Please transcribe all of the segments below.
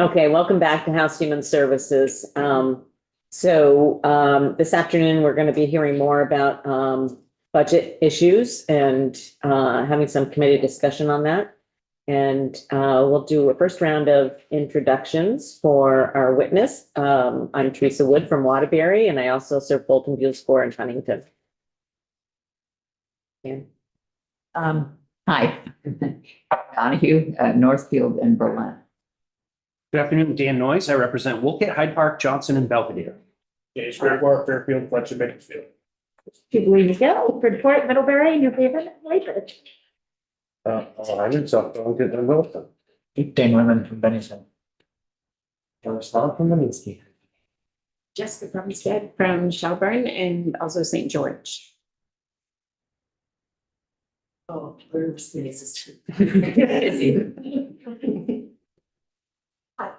Okay, welcome back to House Human Services. This afternoon, we're going to be hearing more about budget issues and having some committee discussion on that. And we'll do a first round of introductions for our witness. I'm Teresa Wood from Waterbury, and I also serve Bolton Beals 4 in Huntington. Hi, Donahue, Northfield and Berlin. Good afternoon, Dan Noyes. I represent Wolcott, Hyde Park, Johnson, and Belvedere. James Gregoire, Fairfield, Fletcher, Bakersfield. Jubilee Miguel, Bridgeport, Middlebury, New Haven, Lathrop. I'm in South Burlington and Wilson. Dan Women from Bennington. John from Leminski. Jessica Brumstead from Shelburne and also St. George. Oh, where's the assistant?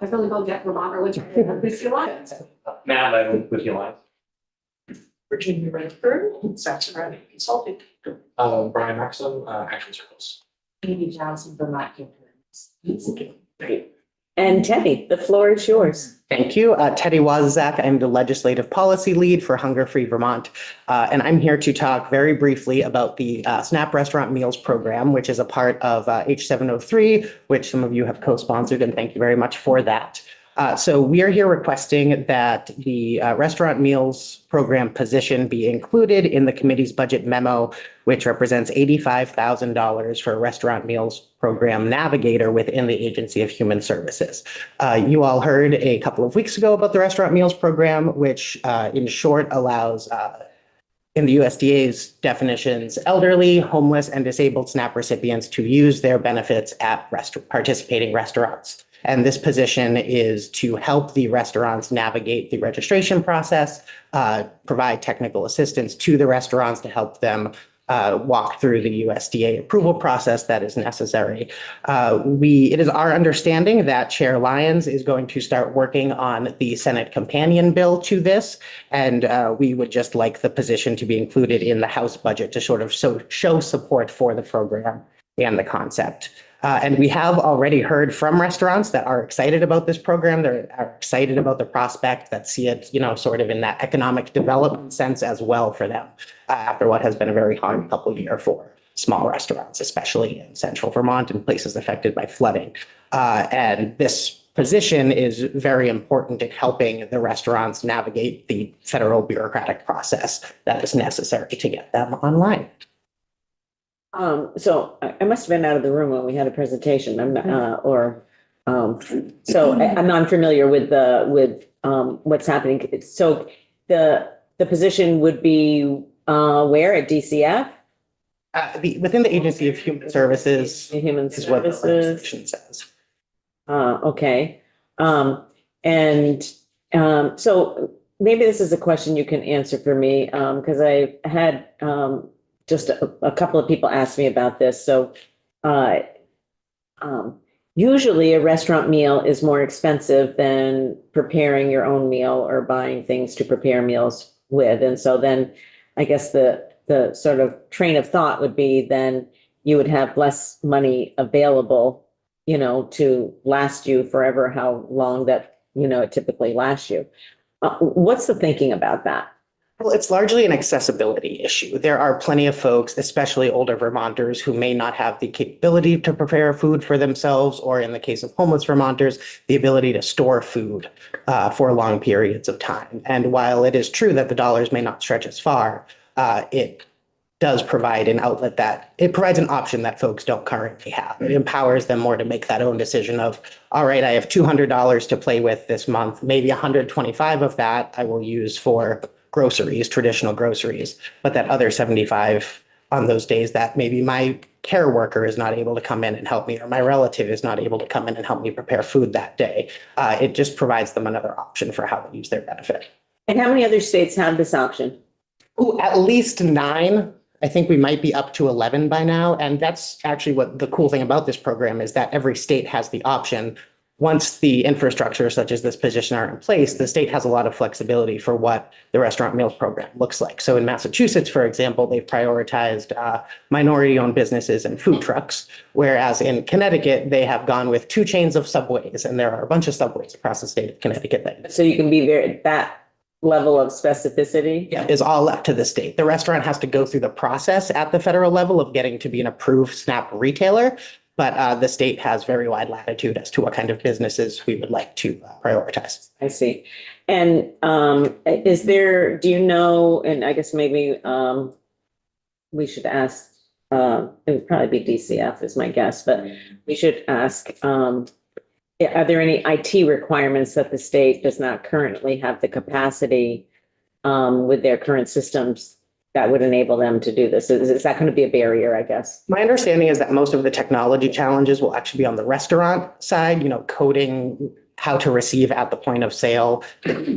I've really called Jeff Vermont, which is your life. Matt, I live with you live. Virginia Redford, Saxon Riley Consulting. Brian Maxim, Action Circles. Amy Johnson, Vermont. Great. And Teddy, the floor is yours. Thank you. Teddy Wozniak. I'm the legislative policy lead for Hunger Free Vermont. And I'm here to talk very briefly about the SNAP Restaurant Meals Program, which is a part of H703, which some of you have co-sponsored, and thank you very much for that. So we are here requesting that the restaurant meals program position be included in the committee's budget memo, which represents $85,000 for a restaurant meals program navigator within the Agency of Human Services. You all heard a couple of weeks ago about the restaurant meals program, which in short allows in the USDA's definitions, elderly, homeless, and disabled SNAP recipients to use their benefits at participating restaurants. And this position is to help the restaurants navigate the registration process, provide technical assistance to the restaurants to help them walk through the USDA approval process that is necessary. It is our understanding that Chair Lyons is going to start working on the Senate companion bill to this, and we would just like the position to be included in the House budget to sort of show support for the program and the concept. And we have already heard from restaurants that are excited about this program. They're excited about the prospect, that see it, sort of in that economic development sense as well for them, after what has been a very hard couple of years for small restaurants, especially in central Vermont and places affected by flooding. And this position is very important in helping the restaurants navigate the federal bureaucratic process that is necessary to get them online. So I must have been out of the room when we had a presentation. I'm not familiar with what's happening. So the position would be where at DCF? Within the Agency of Human Services. Human is what the Services. legislation says. Okay. So maybe this is a question you can answer for me, because I had just a couple of people asked me about this. So usually a restaurant meal is more expensive than preparing your own meal or buying things to prepare meals with. And so then I guess the sort of train of thought would be then you would have less money available, to last you forever, how long that, it typically lasts you. What's the thinking about that? Well, it's largely an accessibility issue. There are plenty of folks, especially older Vermonters, who may not have the capability to prepare food for themselves, or in the case of homeless Vermonters, the ability to store food for long periods of time. And while it is true that the dollars may not stretch as far, it does provide an outlet it provides an option that folks don't currently have. It empowers them more to make that own decision of, all right, I have $200 to play with this month. Maybe 125 of that I will use for groceries, traditional groceries, but that other 75 on those days that maybe my care worker is not able to come in and help me, or my relative is not able to come in and help me prepare food that day. It just provides them another option for how to use their benefit. And how many other states have this option? Ooh, at least 9. I think we might be up to 11 by now. And that's actually what the cool thing about this program is, that every state has the option once the infrastructure such as this position are in place, the state has a lot of flexibility for what the restaurant meals program looks like. So in Massachusetts, for example, they've prioritized minority-owned businesses and food trucks, whereas in Connecticut, they have gone with 2 chains of Subways, and there are a bunch of Subways across the state of Connecticut that So you can be that level of specificity? is all left to the state. The restaurant has to go through the process at the federal level of getting to be an approved SNAP retailer, but the state has very wide latitude as to what kind of businesses we would like to prioritize. I see. And is there, do you know, and I guess maybe we should ask, it would probably be DCF is my guess, but we should ask, are there any IT requirements that the state does not currently have the capacity with their current systems that would enable them to do this? Is that going to be a barrier, I guess? My understanding is that most of the technology challenges will actually be on the restaurant side, coding how to receive at the point of sale,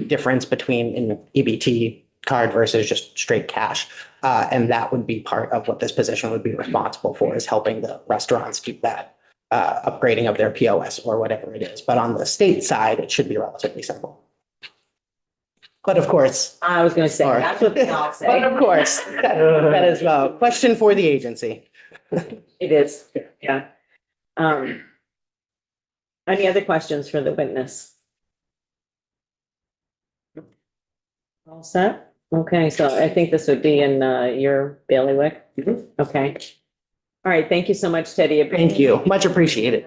difference between an EBT card versus just straight cash. And that would be part of what this position would be responsible for, is helping the restaurants keep that upgrading of their POS or whatever it is. But on the state side, it should be relatively simple. But of course. I was going to say, that's what they all But say. of course, that is a question for the agency. It is, yeah. Any other questions for the witness? All set? Okay, so I think this would be in your bailiwick. Mhm. Okay. All right, thank you so much, Teddy. Thank you. Much appreciated.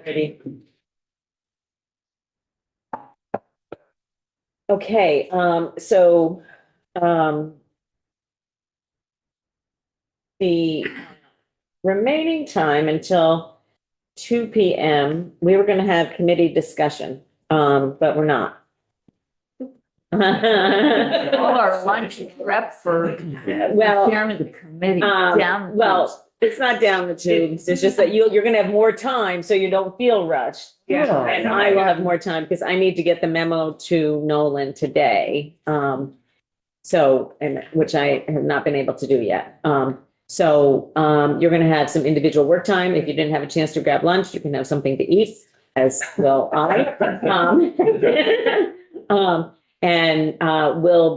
Okay, so the remaining time until 2 p.m., we were going to have committee discussion, but we're not. All our lunch prep for Well, chairman of the committee down. well, it's not down the tubes. It's just that you're going to have more time, so you don't feel rushed. Yeah. And I will have more time because I need to get the memo to Nolan today. So, and which I have not been able to do yet. So you're going to have some individual work time. If you didn't have a chance to grab lunch, you can have something to eat, as will I. And we'll